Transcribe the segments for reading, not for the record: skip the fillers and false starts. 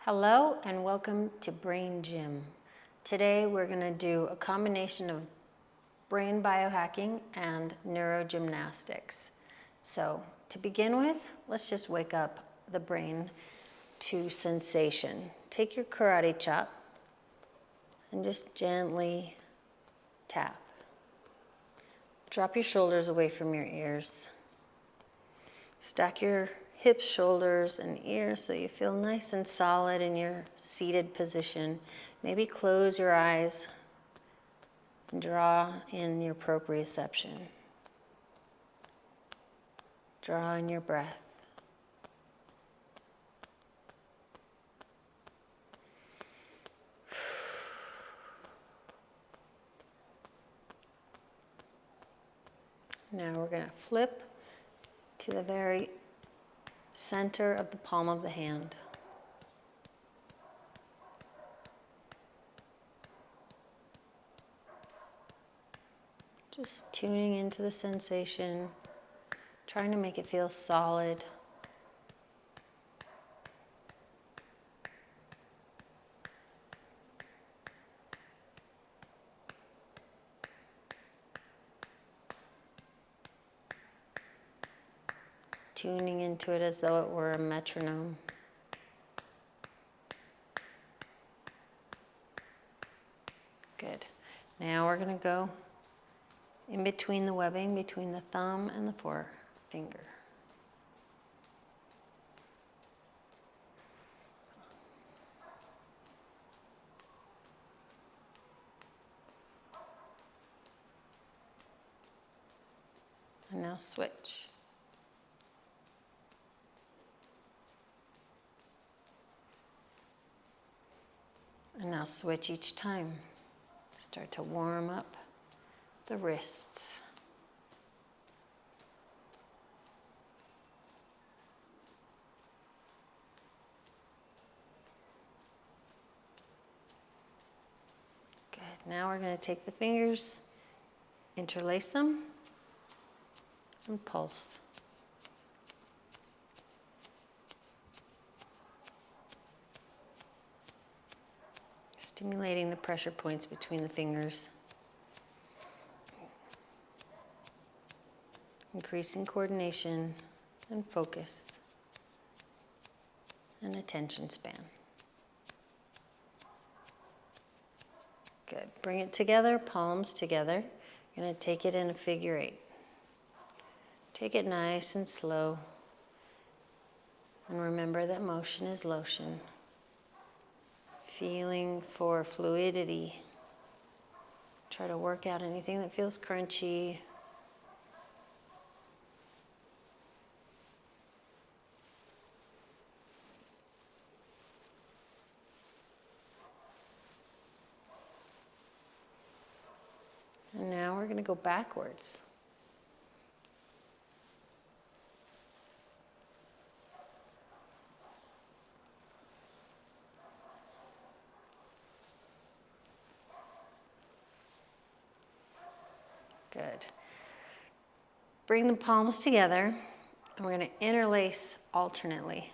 Hello and welcome to Brain Gym. Today we're going to do a combination of brain biohacking and neurogymnastics. So to begin with, let's just wake up the brain to sensation. Take your karate chop and just gently tap. Drop your shoulders away from your ears. Stack your hips, shoulders, and ears so you feel nice and solid in your seated position. Maybe close your eyes and draw in your proprioception. Draw in your breath. Now we're going to flip to the very center of the palm of the hand. Just tuning into the sensation, trying to make it feel solid. Tuning into it as though it were a metronome. Good. Now we're going to go in between the webbing, between the thumb and the forefinger. And now switch. And now switch each time. Start to warm up the wrists. Good. Now we're going to take the fingers, interlace them, and pulse. Stimulating the pressure points between the fingers. Increasing coordination and focus and attention span. Good. Bring it together, palms together. You're going to take it in a figure eight. Take it nice and slow. And remember that motion is lotion. Feeling for fluidity. Try to work out anything that feels crunchy. And now we're going to go backwards. Good. Bring the palms together, and we're going to interlace alternately.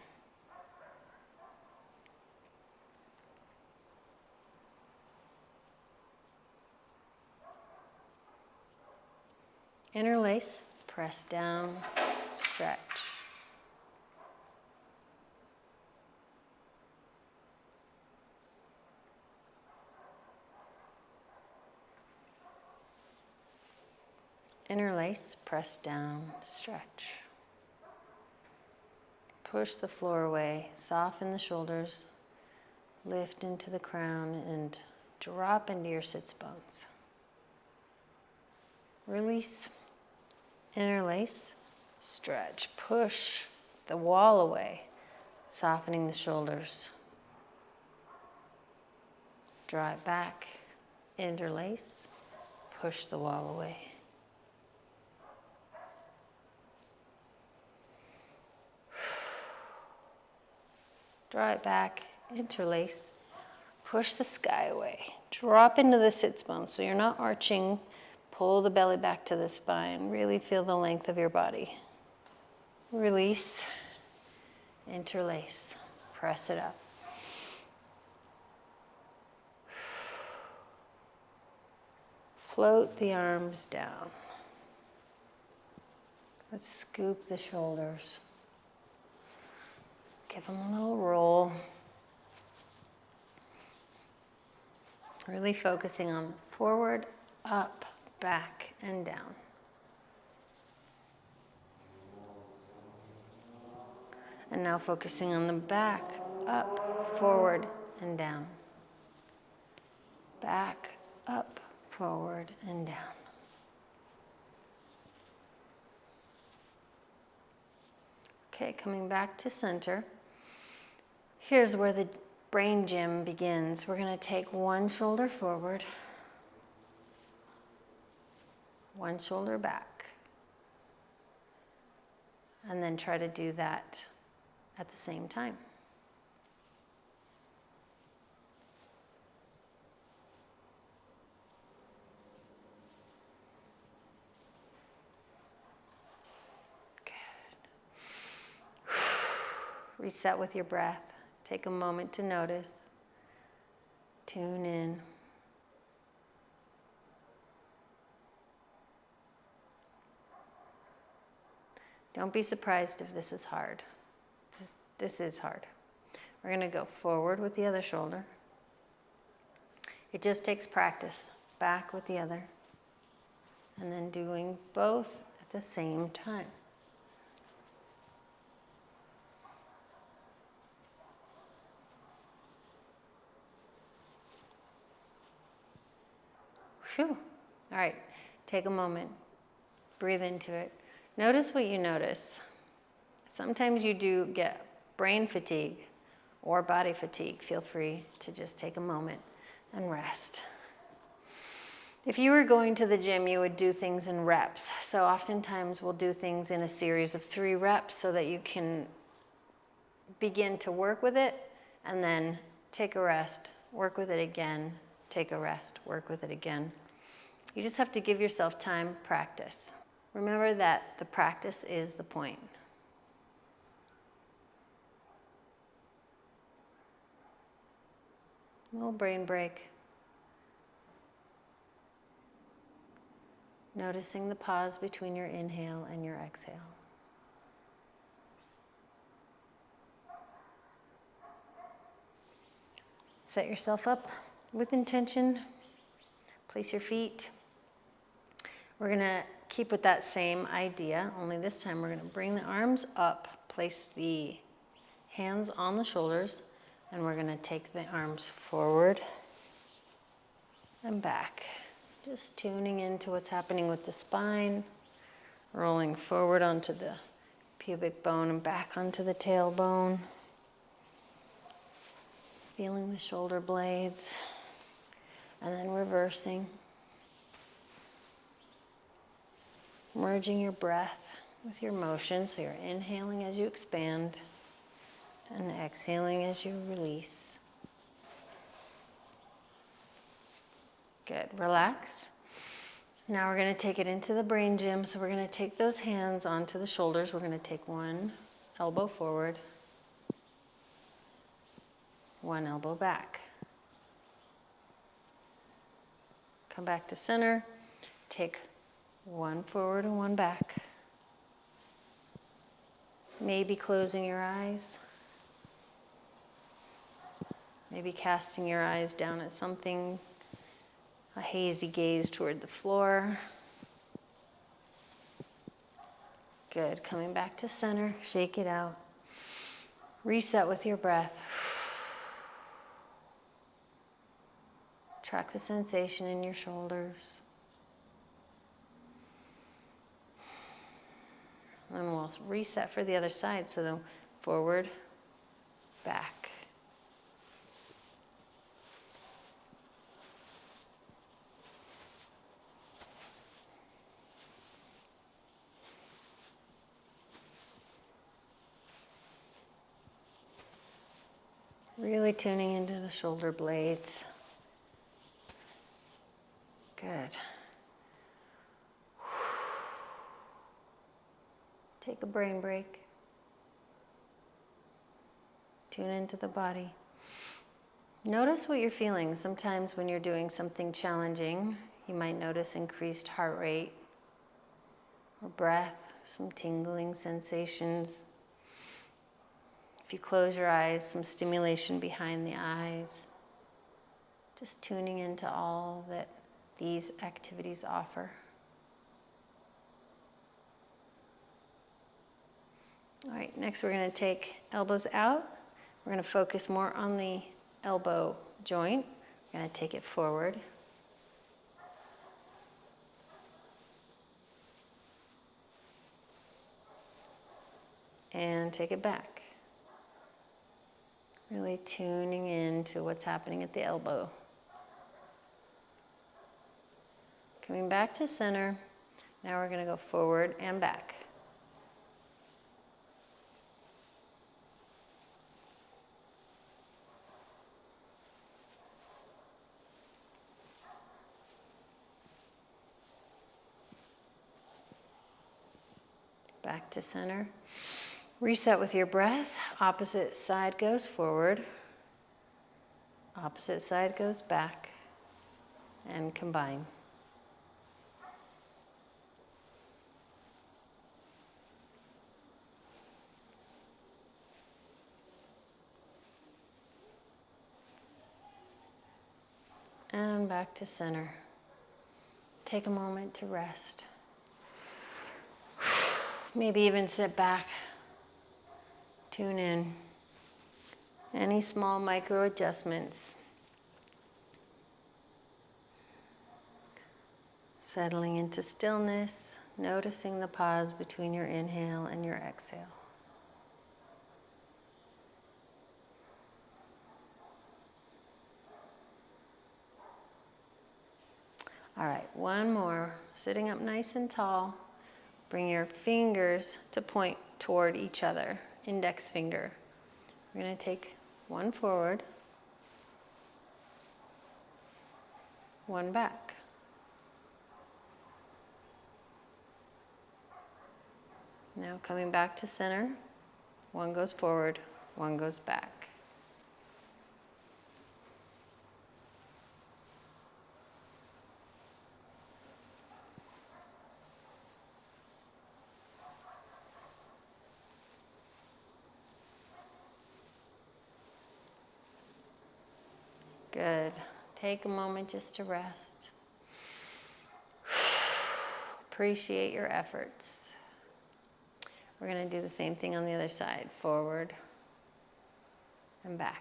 Interlace, press down, stretch. Interlace, press down, stretch. Push the floor away, soften the shoulders, lift into the crown and drop into your sits bones. Release, interlace, stretch. Push the wall away, softening the shoulders. Draw it back, interlace, push the wall away. Draw it back, interlace, push the sky away. Drop into the sits bones so you're not arching. Pull the belly back to the spine. Really feel the length of your body. Release, interlace, press it up. float the arms down. Let's scoop the shoulders. Give them a little roll. Really focusing on forward, up, back, and down. And now focusing on the back, up, forward, and down. Back, up, forward, and down. Okay, coming back to center. Here's where the brain gym begins. We're going to take one shoulder forward, one shoulder back, and then try to do that at the same time. Reset with your breath. Take a moment to notice. Tune in. Don't be surprised if this is hard. This is hard. We're going to go forward with the other shoulder. It just takes practice. Back with the other. And then doing both at the same time. Phew. All right, take a moment, breathe into it. Notice what you notice. Sometimes you do get brain fatigue or body fatigue. Feel free to just take a moment and rest. If you were going to the gym, you would do things in reps. So oftentimes we'll do things in a series of 3 reps so that you can begin to work with it and then take a rest, work with it again, take a rest, work with it again. You just have to give yourself time, practice. Remember that the practice is the point. A little brain break. Noticing the pause between your inhale and your exhale. Set yourself up with intention. Place your feet. We're going to keep with that same idea, only this time we're going to bring the arms up, place the hands on the shoulders, and we're going to take the arms forward and back. Just tuning into what's happening with the spine, rolling forward onto the pubic bone and back onto the tailbone. Feeling the shoulder blades, and then reversing. Merging your breath with your motion, so you're inhaling as you expand and exhaling as you release. Good, relax. Now we're going to take it into the brain gym, so we're going to take those hands onto the shoulders. We're going to take one elbow forward, one elbow back. Come back to center, take one forward and one back. Maybe closing your eyes. Maybe casting your eyes down at something, a hazy gaze toward the floor. Good, coming back to center, shake it out. Reset with your breath. Track the sensation in your shoulders. And we'll reset for the other side, so then forward, back. Really tuning into the shoulder blades. Good. Take a brain break. Tune into the body. Notice what you're feeling. Sometimes when you're doing something challenging, You might notice increased heart rate or breath, some tingling sensations. If you close your eyes, some stimulation behind the eyes. Just tuning into all that these activities offer. All right, next we're going to take elbows out. We're going to focus more on the elbow joint. We're going to take it forward. And take it back. Really tuning into what's happening at the elbow. Coming back to center. Now we're going to go forward and back. Back to center. Reset with your breath. Opposite side goes forward. Opposite side goes back. And combine. And back to center. Take a moment to rest. Maybe even sit back. Tune in. Any small micro adjustments. Settling into stillness, noticing the pause between your inhale and your exhale. All right, one more. Sitting up nice and tall. Bring your fingers to point toward each other. Index finger. We're going to take one forward, one back. Now coming back to center. One goes forward, one goes back. Good. Take a moment just to rest. Appreciate your efforts. We're going to do the same thing on the other side. Forward and back.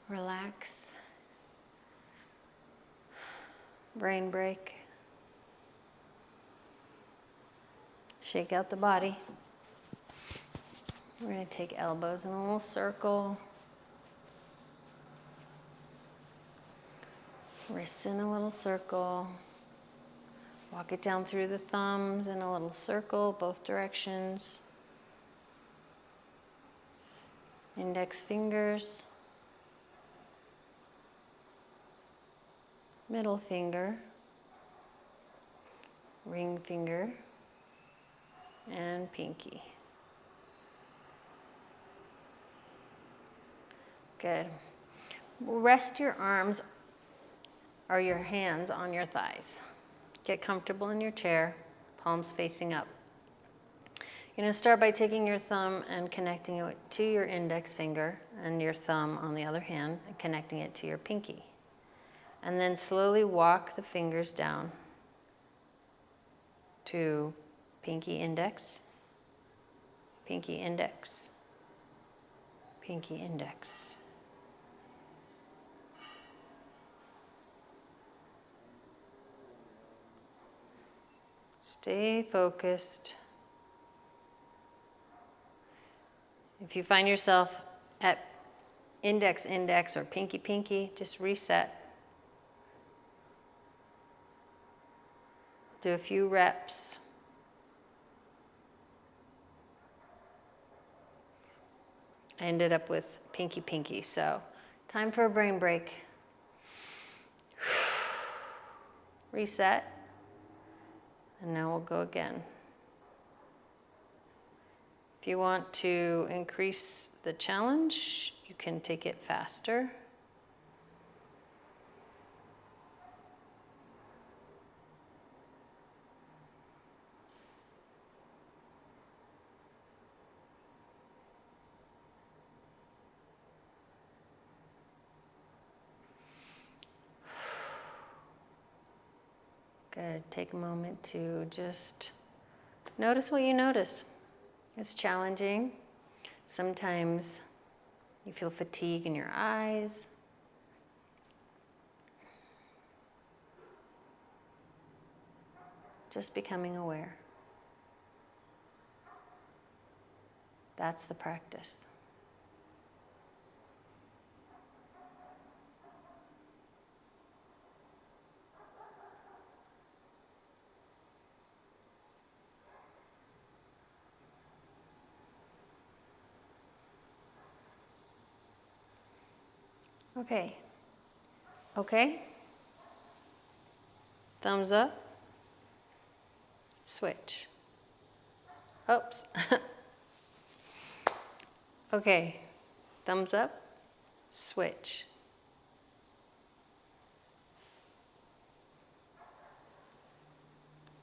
Relax. Brain break. Shake out the body. We're going to take elbows in a little circle. Wrists in a little circle. Walk it down through the thumbs in a little circle, both directions. Index fingers. Middle finger. Ring finger. And pinky. Good. Rest your arms or your hands on your thighs. Get comfortable in your chair, palms facing up. You're going to start by taking your thumb and connecting it to your index finger, and your thumb on the other hand and connecting it to your pinky. And then slowly walk the fingers down to pinky index, pinky index, pinky index. Stay focused. If you find yourself at index, index, or pinky, pinky, just reset. Do a few reps. I ended up with pinky, pinky, so Time for a brain break. Reset. And now we'll go again. If you want to increase the challenge, you can take it faster. Good. Take a moment to just notice what you notice. It's challenging. Sometimes you feel fatigue in your eyes. Just becoming aware. That's the practice. Okay. Okay? Thumbs up. Switch. Oops. Okay. Thumbs up. Switch.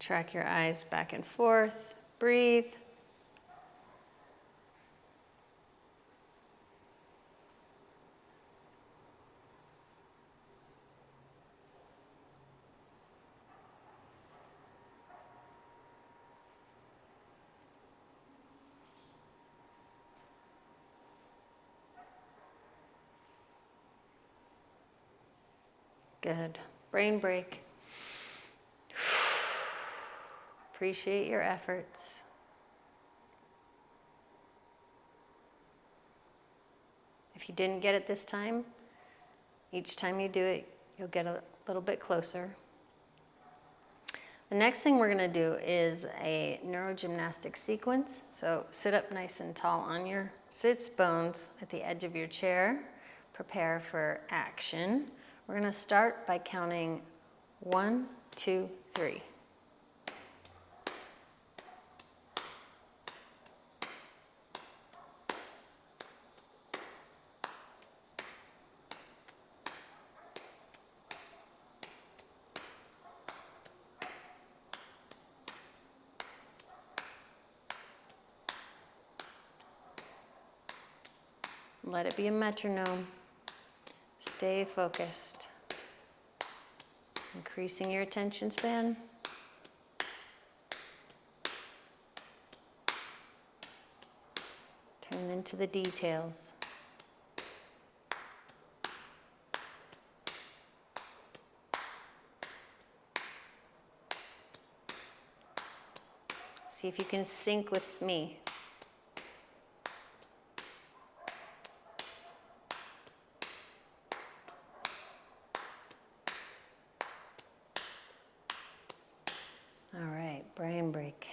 Track your eyes back and forth. Breathe. Good. Brain break. Appreciate your efforts. If you didn't get it this time, each time you do it, you'll get a little bit closer. The next thing we're going to do is a neurogymnastic sequence. So sit up nice and tall on your sits bones at the edge of your chair. Prepare for action. We're going to start by counting 1, 2, 3. Let it be a metronome. Stay focused. Increasing your attention span. Tune into the details. See if you can sync with me. All right, brain break.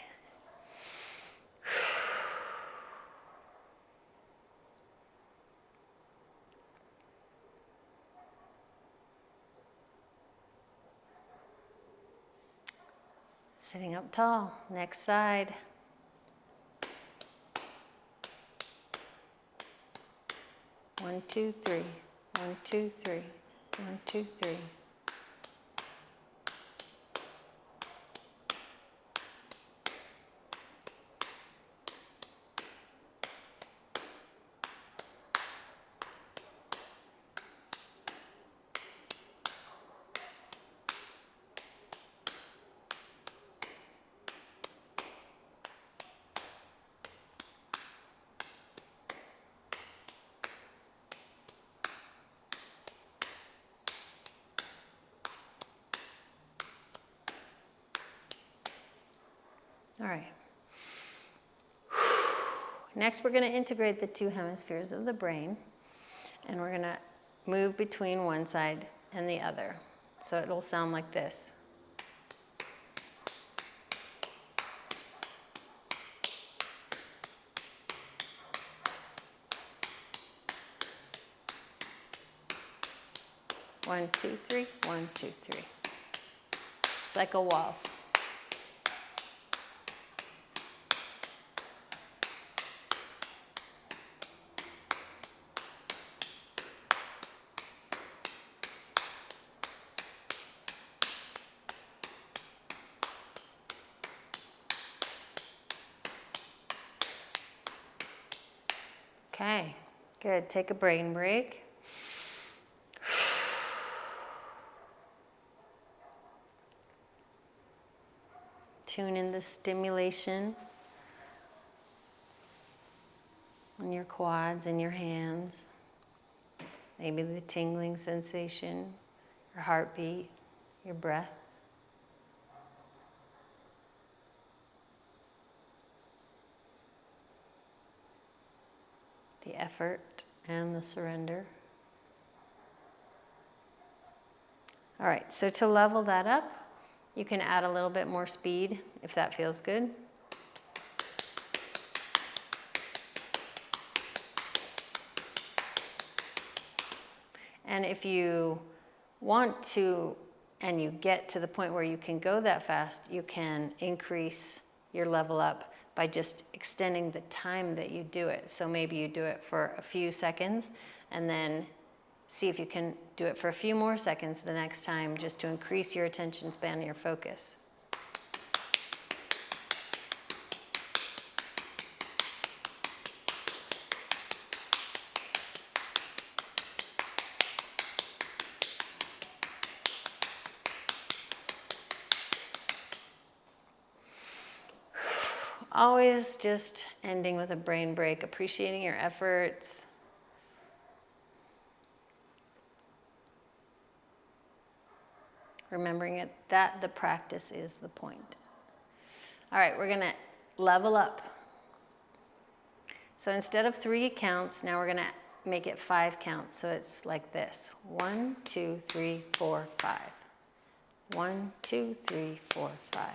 Sitting up tall, next side. One, two, three. 1, 2, 3. 1, 2, 3. All right. Next, we're going to integrate the two hemispheres of the brain, and we're going to move between one side and the other. So it'll sound like this. 1, 2, 3, 1, 2, 3. It's like a waltz. Okay, good. Take a brain break. Tune in the stimulation in your quads and your hands. Maybe the tingling sensation, your heartbeat, your breath. The effort and the surrender. All right, so to level that up, you can add a little bit more speed if that feels good. And if you want to, and you get to the point where you can go that fast, you can increase your level up by just extending the time that you do it. So maybe you do it for a few seconds and then see if you can do it for a few more seconds the next time, just to increase your attention span and your focus. Always just ending with a brain break, appreciating your efforts. Remembering that the practice is the point. All right, we're gonna level up. So instead of 3 counts, now we're gonna make it 5 counts. So it's like this: 1, 2, 3, 4, 5. 1, 2, 3, 4, 5.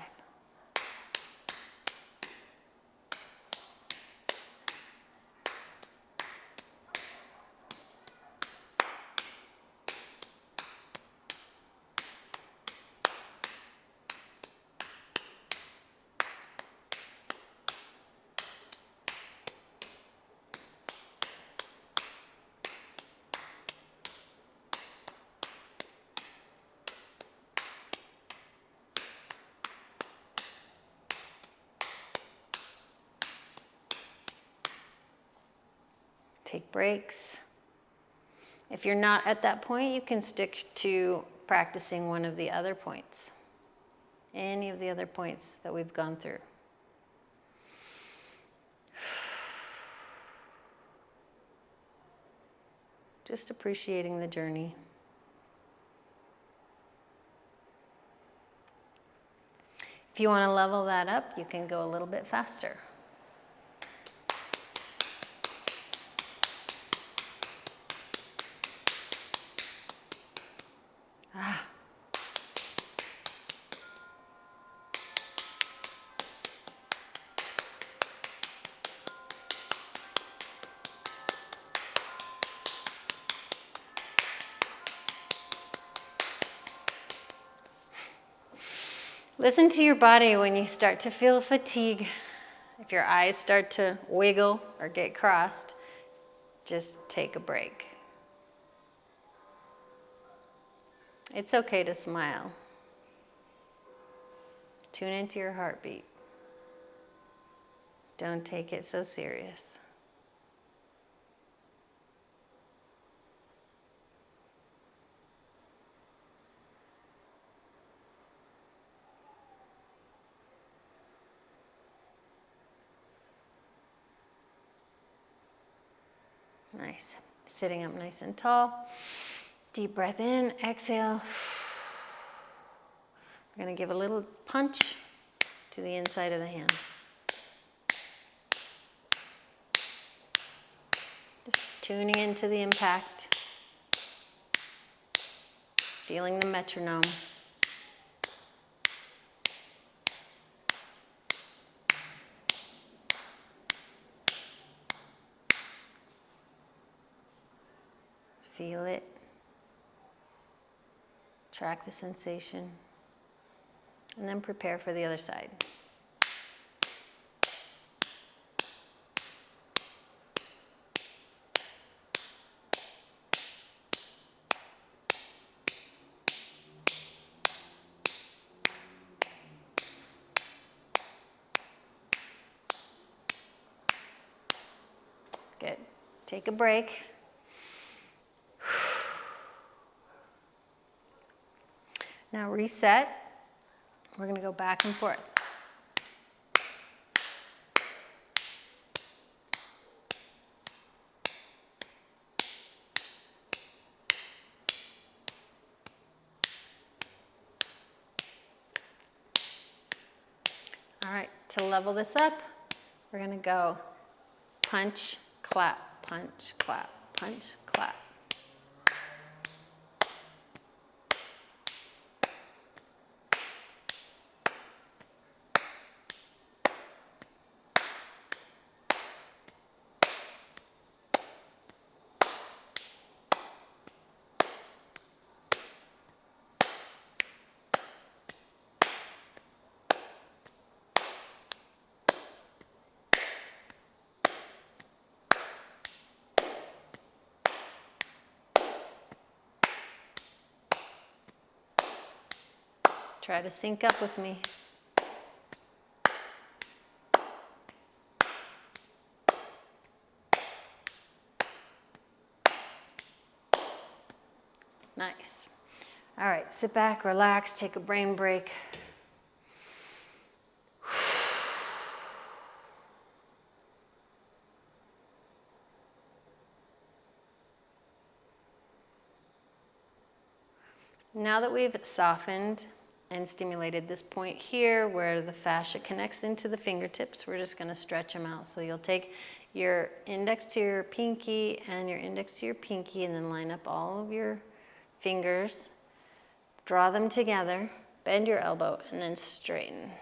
Take breaks. If you're not at that point, you can stick to practicing one of the other points. Any of the other points that we've gone through. Just appreciating the journey. If you want to level that up, you can go a little bit faster. Listen to your body when you start to feel fatigue. If your eyes start to wiggle or get crossed, just take a break. It's okay to smile. Tune into your heartbeat. Don't take it so serious. Nice. Sitting up nice and tall. Deep breath in, exhale. We're going to give a little punch to the inside of the hand. Just tuning into the impact. Feeling the metronome. Feel it. Track the sensation. And then prepare for the other side. Good. Take a break. Now reset. We're going to go back and forth. All right, to level this up, we're going to go punch, clap, punch, clap, punch, clap. Try to sync up with me. Nice. All right, sit back, relax, take a brain break. Now that we've softened and stimulated this point here where the fascia connects into the fingertips, we're just going to stretch them out. So you'll take your index to your pinky and your index to your pinky and then line up all of your fingers, draw them together, bend your elbow, and then straighten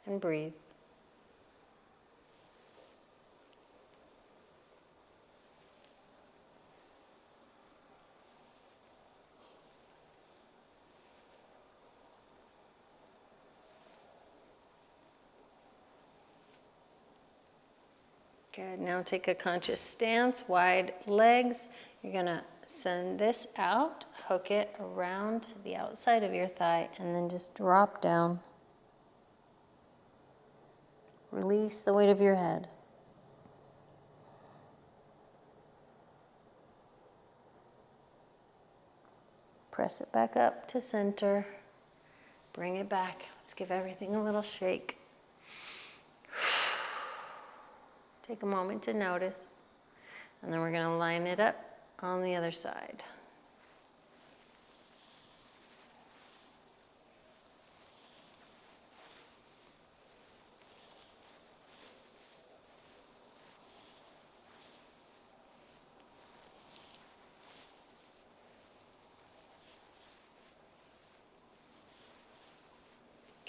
and breathe. Good, now take a conscious stance, wide legs. You're gonna send this out, hook it around the outside of your thigh, and then just drop down. Release the weight of your head. Press it back up to center. Bring it back. Let's give everything a little shake. Take a moment to notice, and then we're going to line it up on the other side.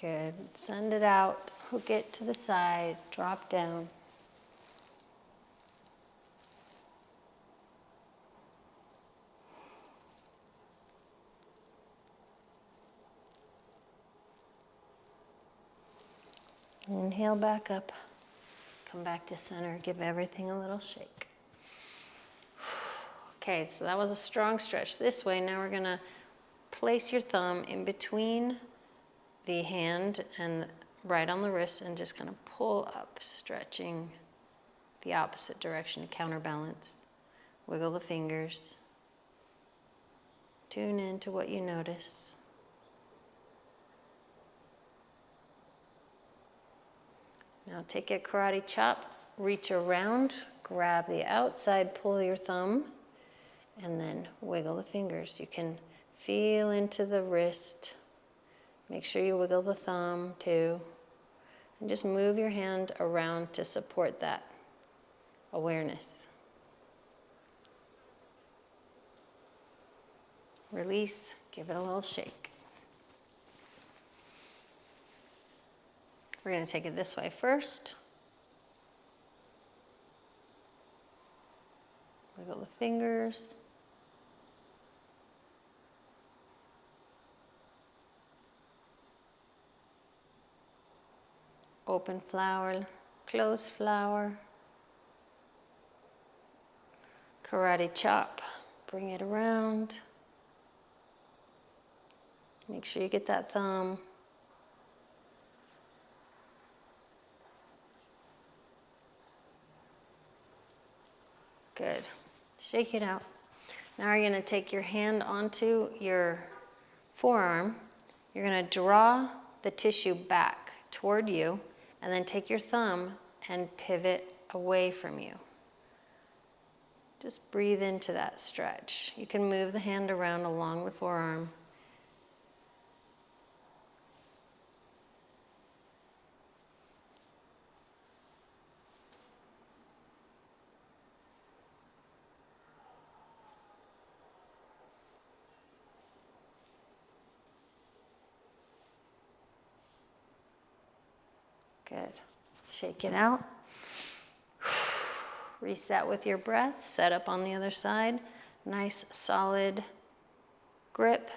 Good. Send it out, hook it to the side, drop down. Inhale back up, come back to center, give everything a little shake. Okay, so that was a strong stretch this way. Now we're gonna place your thumb in between the hand and right on the wrist and just kind of pull up, stretching the opposite direction to counterbalance. Wiggle the fingers. Tune into what you notice. Now take a karate chop, reach around, grab the outside, pull your thumb, and then wiggle the fingers. You can feel into the wrist. Make sure you wiggle the thumb too. And just move your hand around to support that awareness. Release, give it a little shake. We're going to take it this way first. Wiggle the fingers. open flower, closed flower. Karate chop. Bring it around. Make sure you get that thumb. Good. Shake it out. Now you're going to take your hand onto your forearm. You're going to draw the tissue back toward you, and then take your thumb and pivot away from you. Just breathe into that stretch. You can move the hand around along the forearm. Good. Shake it out. Reset with your breath. Set up on the other side. Nice solid grip.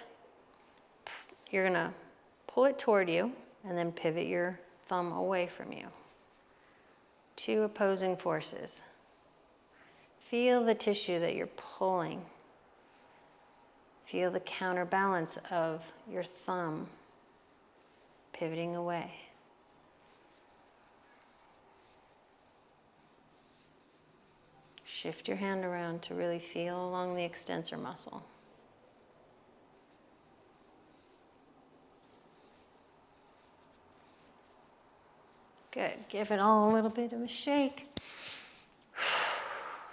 You're going to pull it toward you and then pivot your thumb away from you. Two opposing forces. Feel the tissue that you're pulling. Feel the counterbalance of your thumb pivoting away. Shift your hand around to really feel along the extensor muscle. Good. Give it all a little bit of a shake.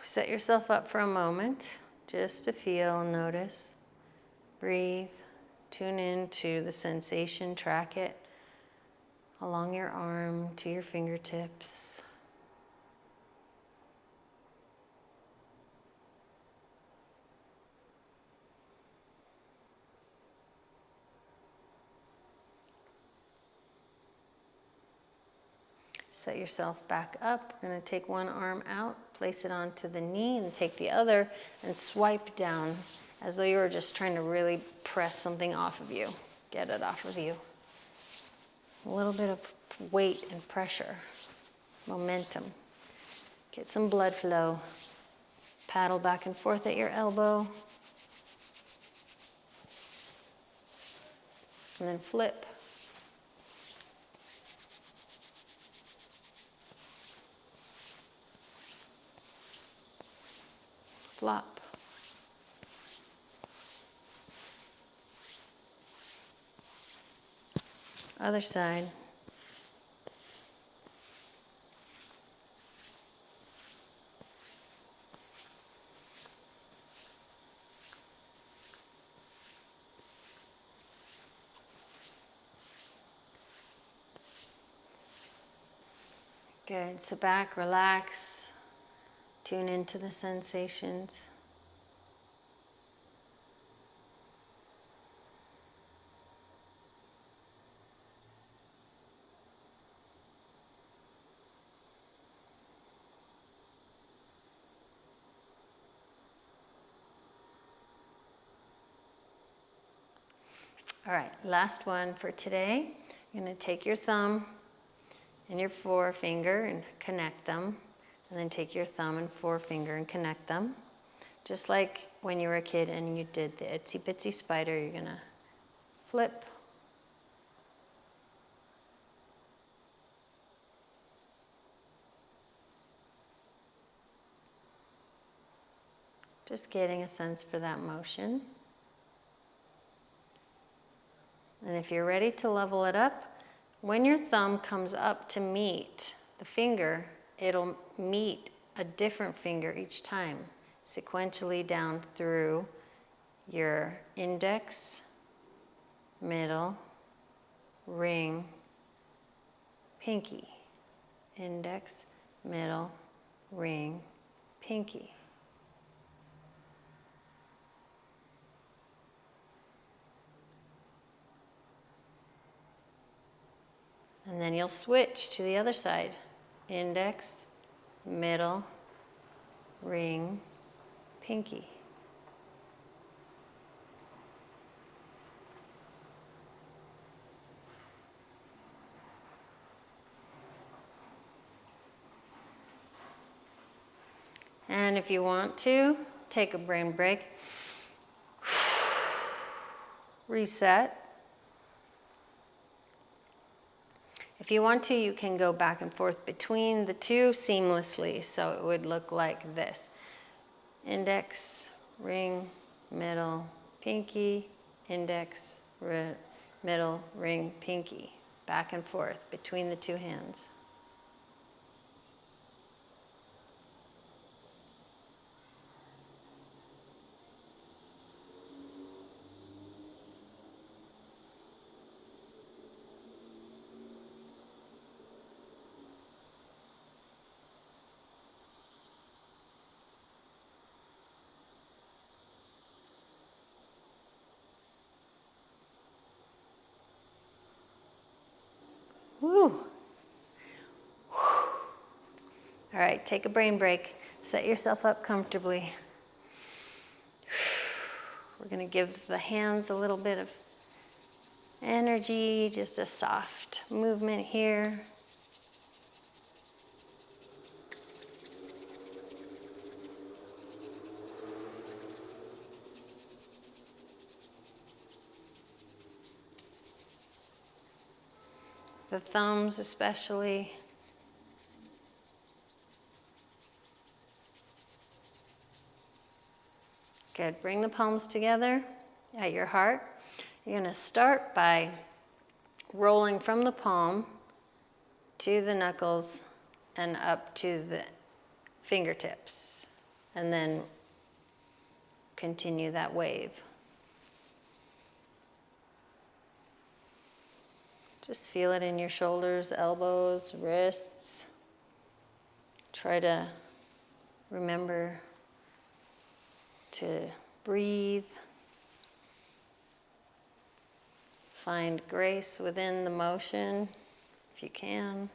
Set yourself up for a moment just to feel and notice. Breathe. Tune into the sensation. Track it along your arm to your fingertips. Set yourself back up. We're going to take one arm out, place it onto the knee, and take the other and swipe down as though you were just trying to really press something off of you. Get it off of you. A little bit of weight and pressure, momentum. Get some blood flow. Paddle back and forth at your elbow. And then flip. Flop. Other side. Good. Sit back, relax, tune into the sensations. All right, last one for today. You're going to take your thumb and your forefinger and connect them, and then take your thumb and forefinger and connect them. Just like when you were a kid and you did the itsy bitsy spider, you're going to flip, just getting a sense for that motion. And if you're ready to level it up, when your thumb comes up to meet the finger, it'll meet a different finger each time, sequentially down through your index, middle, ring, pinky. Index, middle, ring, pinky. And then you'll switch to the other side. Index, middle, ring, pinky. And if you want to, take a brain break. Reset. If you want to, you can go back and forth between the two seamlessly. So it would look like this. Index, ring, middle, pinky, index, middle, ring, pinky. Back and forth between the two hands. Woo! All right, take a brain break. Set yourself up comfortably. We're going to give the hands a little bit of energy, just a soft movement here. The thumbs especially. Good. Bring the palms together at your heart. You're going to start by rolling from the palm to the knuckles and up to the fingertips. And then continue that wave. Just feel it in your shoulders, elbows, wrists. Try to remember to breathe. Find grace within the motion, if you can.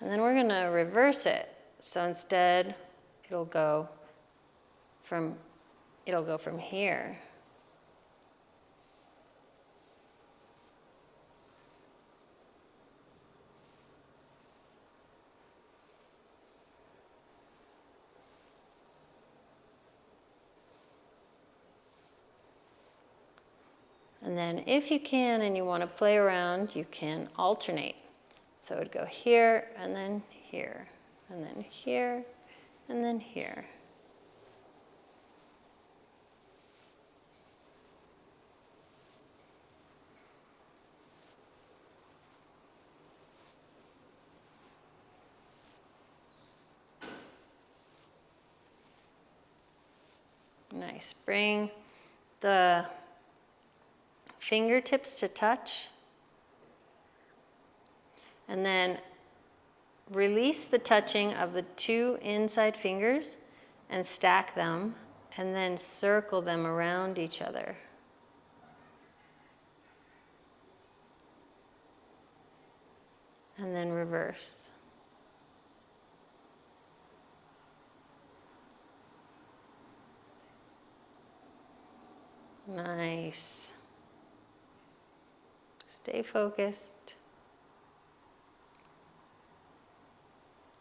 And then we're going to reverse it. So instead, it'll go from here. And then if you can and you want to play around, you can alternate. So it would go here and then here, and then here, and then here. Nice. Bring the fingertips to touch. And then release the touching of the two inside fingers and stack them, and then circle them around each other. And then reverse. Nice. Stay focused.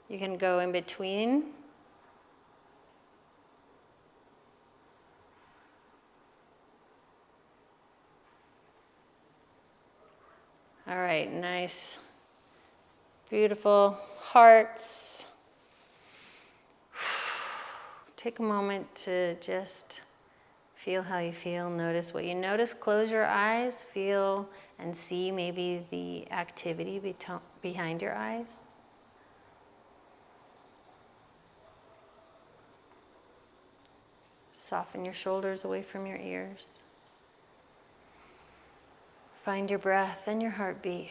You can go in between. All right, nice. Beautiful hearts. Take a moment to just feel how you feel. Notice what you notice. Close your eyes. Feel and see maybe the activity behind your eyes. Soften your shoulders away from your ears. Find your breath and your heartbeat.